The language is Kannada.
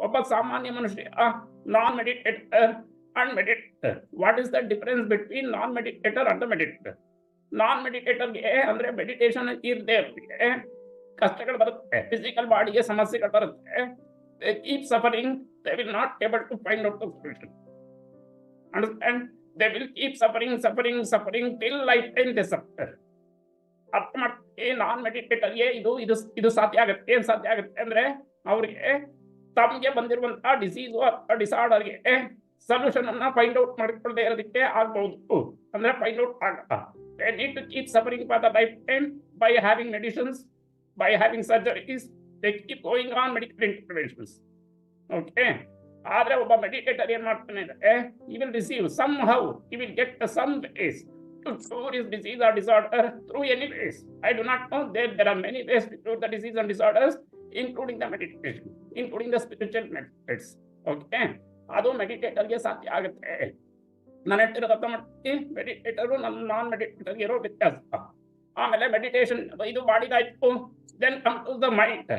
ಒಬ್ಬ ಸಾಮಾನ್ಯ ಮನುಷ್ಯ non meditator and meditator. What is the difference between non meditator and meditator? Non ಮೆಡಿಟೇಟರ್ಗೆ ಅಂದ್ರೆ ಮೆಡಿಟೇಷನ್ ಇರದೆ ಕಷ್ಟಗಳು ಬರುತ್ತೆ, ಫಿಸಿಕಲ್ ಬಾಡಿಗೆ ಸಮಸ್ಯೆಗಳು ಬರುತ್ತೆ. They keep suffering, they will not able to find out the solution. Understand? They will keep suffering till lifetime they suffer. ಅರ್ಥ ಮಾಡ್ತೀವಿ. ನಾನ್ ಮೆಡಿಟೇಟರ್ಗೆ ಇದು ಸಾಧ್ಯ ಆಗುತ್ತೆ. ಏನ್ ಸಾಧ್ಯ ಆಗುತ್ತೆ ಅಂದ್ರೆ ಅವ್ರಿಗೆ ತಮ್ಗೆ ಬಂದಿರುವಂತಹ ಡಿಸೀಸು ಅಥವಾ ಡಿಸಾರ್ಡರ್ಗೆ ಸೊಲ್ಯೂಷನ್ ಅನ್ನ ಫೈಂಡ್ ಔಟ್ ಮಾಡಿಕೊಳ್ಳದೆ ಇರೋದಕ್ಕೆ ಆಗ್ಬಹುದು. ಅಂದ್ರೆ ಫೈಂಡ್ ಔಟ್ ಆಗಲ್ಲ. They need to keep suffering for the lifetime by having medicines, by having surgeries. They keep going on medical interventions. Okay. ಆದ್ರೆ ಒಬ್ಬ ಮೆಡಿಟೇಟರ್ ಏನ್ ಮಾಡ್ತಾನೆ ಅಂದ್ರೆ he will receive somehow, he will get some ways to cure his disease or disorder through any ways. I do not know. There are many ways to cure the disease and disorders, including the meditation, including the spiritual methods. Okay. ಅದು ಮೆಡಿಟೇಟರ್ಗೆ ಸಾಧ್ಯ ಆಗುತ್ತೆ. ನಾನು ಹೇಳ್ತಿರೋದು ಅರ್ಥ ಮಾಡ್ತೀವಿ. ಮೆಡಿಟೇಟರು ನಾನ್ ಮೆಡಿಟೇಟರ್ಗೆ ಇರೋ ವ್ಯತ್ಯಾಸ. ಆಮೇಲೆ ಮೆಡಿಟೇಷನ್ ಇದು ಮಾಡಿದಾಯ್ತು. Then come to the mind.